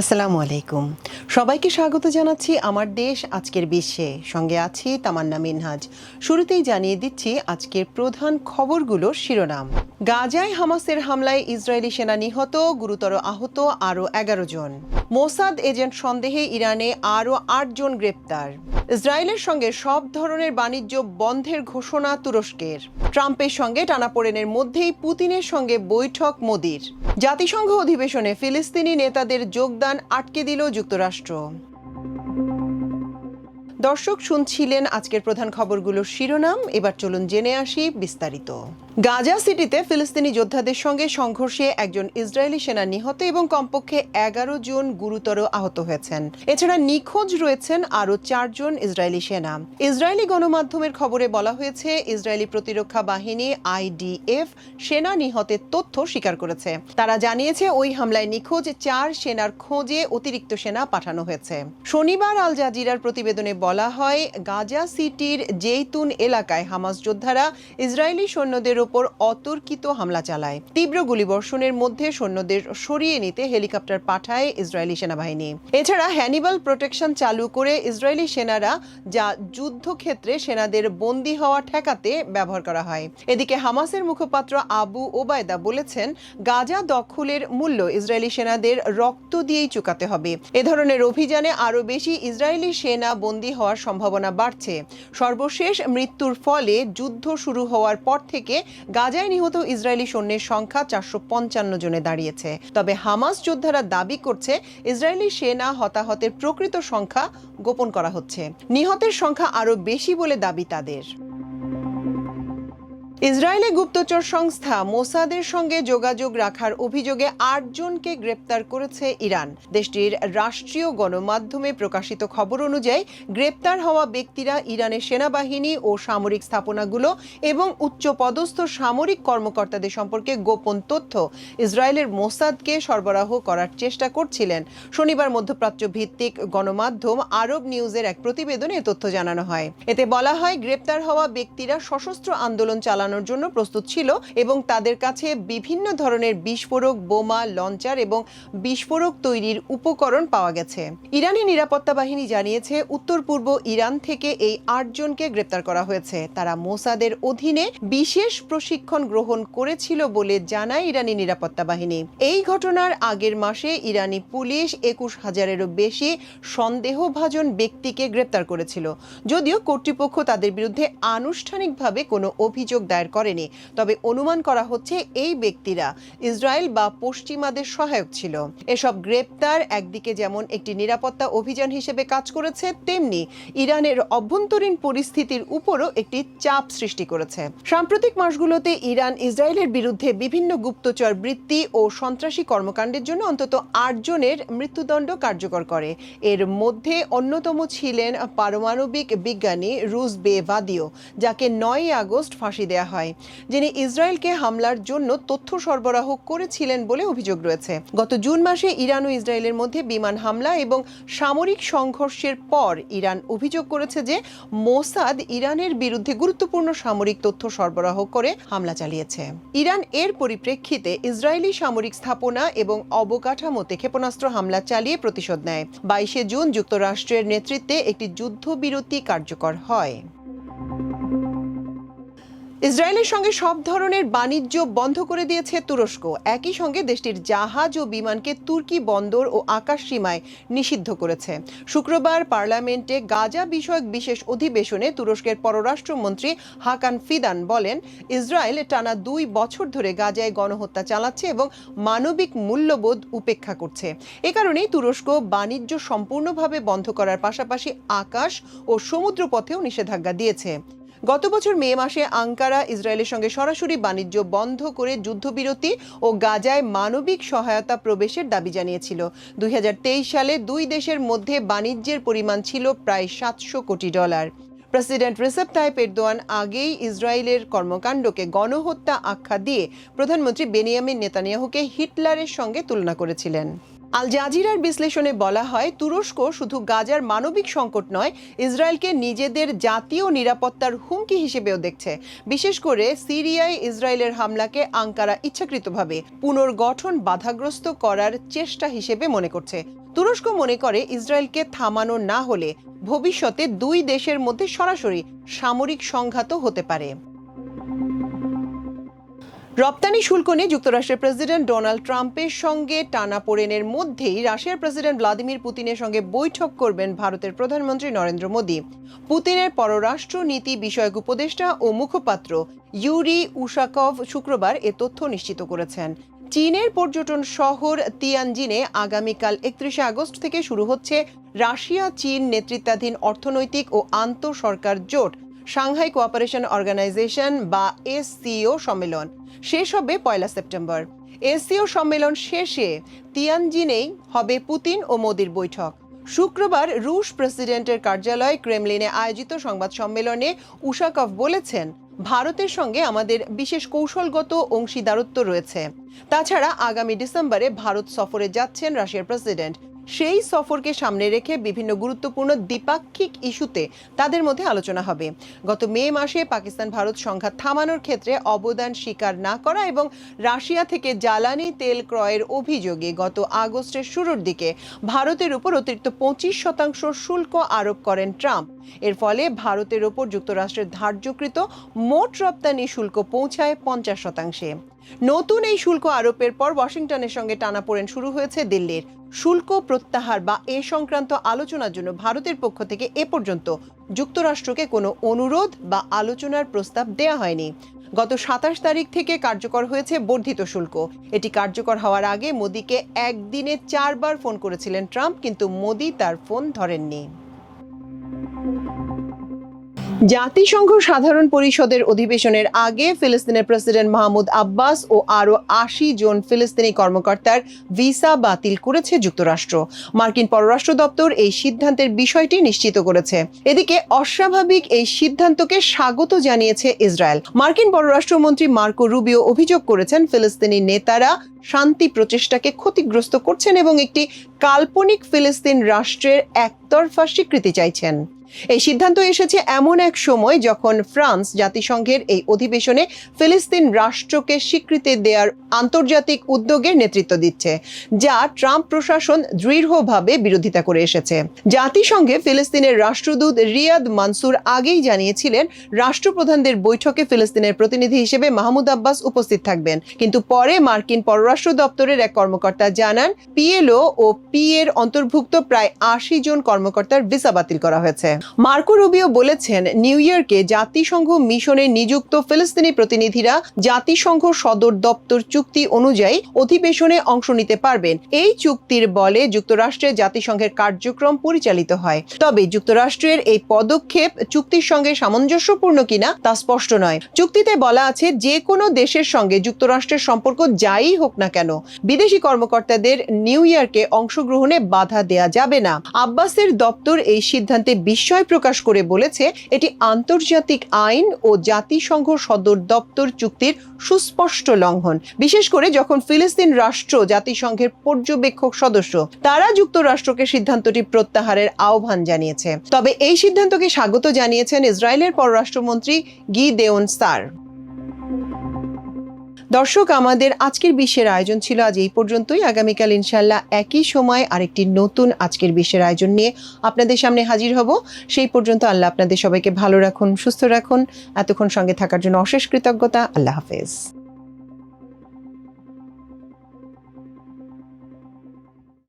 আসসালামু আলাইকুম। সবাইকে স্বাগত জানাচ্ছি আমার দেশ আজকের বিশ্বে। সঙ্গে আছি তামান্না মিনহাজ। শুরুতেই জানিয়ে দিচ্ছি আজকের প্রধান খবরগুলোর শিরোনাম। গাজায় হামাসের হামলায় ইসরায়েলি সেনা নিহত, গুরুতর আহত আরও 11 জন। মোসাদ এজেন্ট সন্দেহে ইরানে আরও 8 জন গ্রেপ্তার। ইসরায়েলের সঙ্গে সব ধরনের বাণিজ্য বন্ধের ঘোষণা তুরস্কের। ট্রাম্পের সঙ্গে টানাপোড়েনের মধ্যেই পুতিনের সঙ্গে বৈঠক মোদির। জাতিসংঘ অধিবেশনে ফিলিস্তিনি নেতাদের যোগদান আটকে দিল যুক্তরাষ্ট্র। দর্শক, শুনছিলেন আজকের প্রধান খবরগুলোর শিরোনাম। এবার চলুন জেনে আসি বিস্তারিত। গাজা সিটিতে ফিলিস্তিনি যোদ্ধাদের সঙ্গে সংঘর্ষে একজন ইসরায়েলি সেনা নিহত এবং কমপক্ষে 11 জন গুরুতর আহত হয়েছেন। এছাড়া নিখোঁজ রয়েছেন আরও 4 জন ইসরায়েলি সেনা। ইসরায়েলি গণমাধ্যমের খবরে বলা হয়েছে, ইসরায়েলি প্রতিরক্ষা বাহিনী IDF সেনা নিহতের তথ্য স্বীকার করেছে। তারা জানিয়েছে ওই হামলায় নিখোঁজ 4 সেনার খোঁজে অতিরিক্ত সেনা পাঠানো হয়েছে। শনিবার আল জাজিরার প্রতিবেদনে বলা হয়, গাজা সিটির জেইতুন এলাকায় হামাস যোদ্ধারা ইসরায়েলি সৈন্যদের ওপর অতর্কিত হামলা চালায়। তীব্র গুলিবর্ষণের মধ্যে সৈন্যদের সরিয়ে নিতে হেলিকপ্টার পাঠায় ইসরায়েলি সেনাবাহিনী। এছাড়া হ্যানিবাল প্রোটেকশন চালু করে ইসরায়েলি সেনারা, যা যুদ্ধক্ষেত্রে সেনাদের বন্দী হওয়া ঠেকাতে ব্যবহার করা হয়। এদিকে হামাসের মুখপাত্র আবু ওবায়দা বলেছেন, গাজা দখলের মূল্য ইসরায়েলি সেনাদের রক্ত দিয়েই চুকাতে হবে। এ ধরনের অভিযানে আরও বেশি ইসরায়েলি সেনা বন্দী হওয়ার সম্ভাবনা বাড়ছে। সর্বশেষ মৃত্যুর ফলে যুদ্ধ শুরু হওয়ার পর থেকে গাজায় নিহত ইসরায়েলি সৈন্যের সংখ্যা 455 জনে দাঁড়িয়েছে। তবে হামাস যোদ্ধারা দাবি করছে, ইসরায়েলি সেনা হতাহতের প্রকৃত সংখ্যা গোপন করা হচ্ছে। নিহতের সংখ্যা আরও বেশি বলে দাবি তাদের। ইসরায়েলি গুপ্তচর সংস্থা মোসাদের সঙ্গে যোগাযোগ রাখার অভিযোগে 8 জনকে গ্রেপ্তার করেছে ইরান। দেশটির রাষ্ট্রীয় গণমাধ্যমে প্রকাশিত খবর অনুযায়ী গ্রেপ্তার হওয়া ব্যক্তিরা ইরানের সেনাবাহিনী ও সামরিক স্থাপনাগুলো এবং উচ্চপদস্থ সামরিক কর্মকর্তাদের সম্পর্কে গোপন তথ্য ইসরায়েলের মোসাদকে সরবরাহ করার চেষ্টা করছিলেন। শনিবার মধ্যপ্রাচ্য ভিত্তিক গণমাধ্যম আরব নিউজের এক প্রতিবেদনে এ তথ্য জানানো হয়। এতে বলা হয়, গ্রেপ্তার হওয়া ব্যক্তিরা সশস্ত্র আন্দোলন চালানোর জন্য প্রস্তুত ছিল এবং তাদের কাছে বিভিন্ন ধরনের বিস্ফোরক, বোমা, লঞ্চার এবং বিস্ফোরক তৈরির উপকরণ পাওয়া গেছে। ইরানি নিরাপত্তা বাহিনী জানিয়েছে, উত্তর পূর্ব ইরান থেকে এই 8 জনকে গ্রেপ্তার করা হয়েছে। তারা মোসাদের অধীনে বিশেষ প্রশিক্ষণ গ্রহণ করেছিল বলে জানায় ইরানি নিরাপত্তা বাহিনী। এই ঘটনার আগের মাসে ইরানি পুলিশ 21,000-এরও বেশি সন্দেহভাজন ব্যক্তিকে গ্রেপ্তার করেছিল। যদিও কর্তৃপক্ষ তাদের বিরুদ্ধে আনুষ্ঠানিকভাবে কোনো অভিযোগ দায়ের করেনি, তবে অনুমান করা হচ্ছে এই ব্যক্তিরা ইসরায়েল বা পশ্চিমাদের সহায়ক ছিল। এসব গ্রেপ্তার একদিকে যেমন একটি নিরাপত্তা অভিযান হিসেবে কাজ করেছে, তেমনি ইরানের অভ্যন্তরীণ পরিস্থিতির উপরও একটি চাপ সৃষ্টি করেছে। সাম্প্রতিক মাসগুলোতে ইরান ইসরায়েলের বিরুদ্ধে বিভিন্ন গুপ্তচর বৃত্তি ও সন্ত্রাসী কর্মকাণ্ডের জন্য অন্তত 8 জনের মৃত্যুদণ্ড কার্যকর করে। এর মধ্যে অন্যতম ছিলেন পারমাণবিক বিজ্ঞানী রুশ বেভাদিও, যাকে 9 আগস্ট ফাঁসি দেয়া হয়, যিনি ইসরায়েলকে হামলার জন্য তথ্য সরবরাহ করেছিলেন বলে অভিযোগ রয়েছে। গত জুন মাসে ইরান ও ইসরায়েলের মধ্যে বিমান হামলা এবং সামরিক সংঘর্ষের পর ইরান অভিযোগ করেছে যে মোসাদ ইরানের বিরুদ্ধে গুরুত্বপূর্ণ সামরিক তথ্য সরবরাহ করে হামলা চালিয়েছে। ইরান এর পরিপ্রেক্ষিতে ইসরায়েলি সামরিক স্থাপনা এবং অবকাঠামোতে ক্ষেপণাস্ত্র হামলা চালিয়ে প্রতিশোধ নেয়। 22 জুন যুক্তরাষ্ট্রের নেতৃত্বে একটি যুদ্ধবিরতি কার্যকর হয়। ইসরায়েলের সঙ্গে সব ধরনের বাণিজ্য বন্ধ করে দিয়েছে তুরস্ক। একই সঙ্গে দেশটির জাহাজ ও বিমানকে তুর্কি বন্দর ও আকাশ সীমায় নিষিদ্ধ করেছে। শুক্রবার পার্লামেন্টে গাজা বিষয়ক বিশেষ অধিবেশনে তুরস্কের পররাষ্ট্রমন্ত্রী হাকান ফিদান বলেন, ইসরায়েল টানা 2 বছর ধরে গাজায় গণহত্যা চালাচ্ছে এবং মানবিক মূল্যবোধ উপেক্ষা করছে। এ কারণেই তুরস্ক বাণিজ্য সম্পূর্ণভাবে বন্ধ করার পাশাপাশি আকাশ ও সমুদ্র পথেও নিষেধাজ্ঞা দিয়েছে। গত বছর মে মাসে আঙ্কারা ইসরায়েলের সঙ্গে সরাসরি বাণিজ্য বন্ধ করে যুদ্ধবিরতি ও গাজায় মানবিক সহায়তা প্রবেশের দাবি জানিয়েছিল। 2023 সালে 2 দেশের মধ্যে বাণিজ্যের পরিমাণ ছিল প্রায় $700 কোটি। প্রেসিডেন্ট রিসেপ তাইপ এরদোয়ান আগেই ইসরায়েলের কর্মকাণ্ডকে গণহত্যা আখ্যা দিয়ে প্রধানমন্ত্রী বেনিয়ামিন নেতানিয়াহুকে হিটলারের সঙ্গে তুলনা করেছিলেন। আল জাজিরার বিশ্লেষণে বলা হয়, তুরস্ক শুধু গাজার মানবিক সংকট নয়, ইসরায়েলকে নিজেদের জাতীয় নিরাপত্তার হুমকি হিসেবেও দেখছে। বিশেষ করে সিরিয়ায় ইসরায়েলের হামলাকে আঙ্কারা ইচ্ছাকৃতভাবে পুনর্গঠন বাধাগ্রস্ত করার চেষ্টা হিসেবে মনে করছে। তুরস্ক মনে করে, ইসরায়েলকে থামানো না হলে ভবিষ্যতে দুই দেশের মধ্যে সরাসরি সামরিক সংঘাতও হতে পারে। রপ্তানি শুল্ক নিয়ে যুক্তরাষ্ট্রের প্রেসিডেন্ট ডোনাল্ড ট্রাম্পের সঙ্গে টানাপোড়েনের মধ্যেই রাশিয়ার প্রেসিডেন্ট ভ্লাদিমির পুতিনের সঙ্গে বৈঠক করবেন ভারতের প্রধানমন্ত্রী নরেন্দ্র মোদী। পুতিনের পররাষ্ট্র নীতি বিষয়ক উপদেষ্টা ও মুখপাত্র ইউরি উশাকভ শুক্রবার এ তথ্য নিশ্চিত করেছেন। চীনের পর্যটন শহর তিয়ানজিনে আগামীকাল 31 আগস্ট থেকে শুরু হচ্ছে রাশিয়া চীন নেতৃত্বাধীন অর্থনৈতিক ও আন্তঃসরকার জোট সাংহাই কোঅপারেশন অর্গানাইজেশন বা এসসিও সম্মেলন। শেষ হবে 1 সেপ্টেম্বর। এসসিও সম্মেলন শেষে তিয়ানজিনেই হবে পুতিন ও মোদির বৈঠক। শুক্রবার রুশ প্রেসিডেন্টের কার্যালয় ক্রেমলিনে আয়োজিত সংবাদ সম্মেলনে উশাকভ বলেছেন, ভারতের সঙ্গে আমাদের বিশেষ কৌশলগত অংশীদারত্ব রয়েছে। তাছাড়া আগামী ডিসেম্বরে ভারত সফরে যাচ্ছেন রাশিয়ার প্রেসিডেন্ট। সেই সফরকে সামনে রেখে বিভিন্ন গুরুত্বপূর্ণ দ্বিপাক্ষিক ইস্যুতে তাদের মধ্যে আলোচনা হবে। গত মে মাসে পাকিস্তান ভারত সংঘাত থামানোর ক্ষেত্রে অবদান স্বীকার না করা এবং রাশিয়া থেকে জ্বালানি তেল ক্রয়ের অভিযোগে গত আগস্টের শুরুর দিকে ভারতের উপর অতিরিক্ত 25% শুল্ক আরোপ করেন ট্রাম্প। এর ফলে ভারতের ওপর যুক্তরাষ্ট্রের ধার্যকৃত মোট রপ্তানি শুল্ক পৌঁছায় 50%। নতুন এই শুল্ক আরোপের পর ওয়াশিংটনের সঙ্গে টানাপোড়েন শুরু হয়েছে দিল্লির। শুল্ক প্রত্যাহার বা এ সংক্রান্ত আলোচনার জন্য ভারতের পক্ষ থেকে এ পর্যন্ত যুক্তরাষ্ট্রকে কোনো অনুরোধ বা আলোচনার প্রস্তাব দেয়া হয়নি। গত 27 তারিখ থেকে কার্যকর হয়েছে বর্ধিত শুল্ক। এটি কার্যকর হওয়ার আগে মোদিকে একদিনে 4 বার ফোন করেছিলেন ট্রাম্প, কিন্তু মোদি তার ফোন ধরেননি। জাতিসংঘ সাধারণ পরিষদের অধিবেশনের আগে ফিলিস্তিনের প্রেসিডেন্ট মাহমুদ আব্বাস ও আরও 80 জন ফিলিস্তিনি কর্মকর্তার ভিসা বাতিল করেছে যুক্তরাষ্ট্র। মার্কিন পররাষ্ট্র দপ্তর এই সিদ্ধান্তের বিষয়টি নিশ্চিত করেছে। এদিকে অস্বাভাবিক এই সিদ্ধান্তকে স্বাগত জানিয়েছে ইসরায়েল। মার্কিন পররাষ্ট্রমন্ত্রী মার্কো রুবিও অভিযোগ করেছেন, ফিলিস্তিনি নেতারা শান্তি প্রচেষ্টাকে ক্ষতিগ্রস্ত করছেন এবং একটি কাল্পনিক ফিলিস্তিন রাষ্ট্রের একতরফা স্বীকৃতি চাইছেন। এই সিদ্ধান্ত এসেছে এমন এক সময় যখন ফ্রান্স জাতিসংঘের এই অধিবেশনে ফিলিস্তিন রাষ্ট্রকে স্বীকৃতি দেওয়ার আন্তর্জাতিক উদ্যোগের নেতৃত্ব দিচ্ছে, যা ট্রাম্প প্রশাসন দৃঢ়ভাবে বিরোধিতা করে এসেছে। জাতিসংঘে ফিলিস্তিনের রাষ্ট্রদূত রিয়াদ মানসুর আগেই জানিয়েছিলেন, রাষ্ট্রপ্রধানদের বৈঠকে ফিলিস্তিনের প্রতিনিধি হিসেবে মাহমুদ আব্বাস উপস্থিত থাকবেন। কিন্তু পরে মার্কিন পররাষ্ট্র দপ্তরের এক কর্মকর্তা জানান, পিএলও ও পি এর অন্তর্ভুক্ত প্রায় 80 জন কর্মকর্তার ভিসা বাতিল করা হয়েছে। মার্কো রুবিও বলেছেন, নিউ ইয়র্কে জাতিসংঘ মিশনে নিযুক্ত ফিলিস্তিনি প্রতিনিধিরা জাতিসংঘ সদর দপ্তর চুক্তি অনুযায়ী অধিবেশনে অংশ নিতে পারবেন। এই চুক্তির বলে যুক্তরাষ্ট্রে জাতিসংঘের কার্যক্রম পরিচালিত হয়। তবে যুক্তরাষ্ট্রের এই পদক্ষেপ চুক্তির সঙ্গে সামঞ্জস্যপূর্ণ কিনা তা স্পষ্ট নয়। চুক্তিতে বলা আছে, যে কোনো দেশের সঙ্গে যুক্তরাষ্ট্রের সম্পর্ক যাই হোক না কেন, বিদেশি কর্মকর্তাদের নিউ ইয়র্কে অংশগ্রহণে বাধা দেয়া যাবে না। আব্বাসের দপ্তর এই সিদ্ধান্তে বিস্ময় প্রকাশ করে বলেছে, এটি আন্তর্জাতিক আইন ও জাতিসংঘ সদর দপ্তর চুক্তির সুস্পষ্ট লঙ্ঘন, বিশেষ করে যখন ফিলিস্তিন রাষ্ট্র জাতিসংঘের পর্যবেক্ষক সদস্য। তারা যুক্তরাষ্ট্রকে সিদ্ধান্তটি প্রত্যাহারের আহ্বান জানিয়েছে। তবে এই সিদ্ধান্তকে স্বাগত জানিয়েছেন ইসরায়েলের পররাষ্ট্রমন্ত্রী গিদেওন সার। দর্শক, আমাদের আজকের বিশ্বের আয়োজন ছিল আজ এই পর্যন্তই। আগামীকাল ইনশাল্লাহ একই সময় আরেকটি নতুন আজকের বিশ্বের আয়োজন নিয়ে আপনাদের সামনে হাজির হব। সেই পর্যন্ত আল্লাহ আপনাদের সবাইকে ভালো রাখুন, সুস্থ রাখুন। এতক্ষণ সঙ্গে থাকার জন্য অশেষ কৃতজ্ঞতা। আল্লাহ হাফেজ।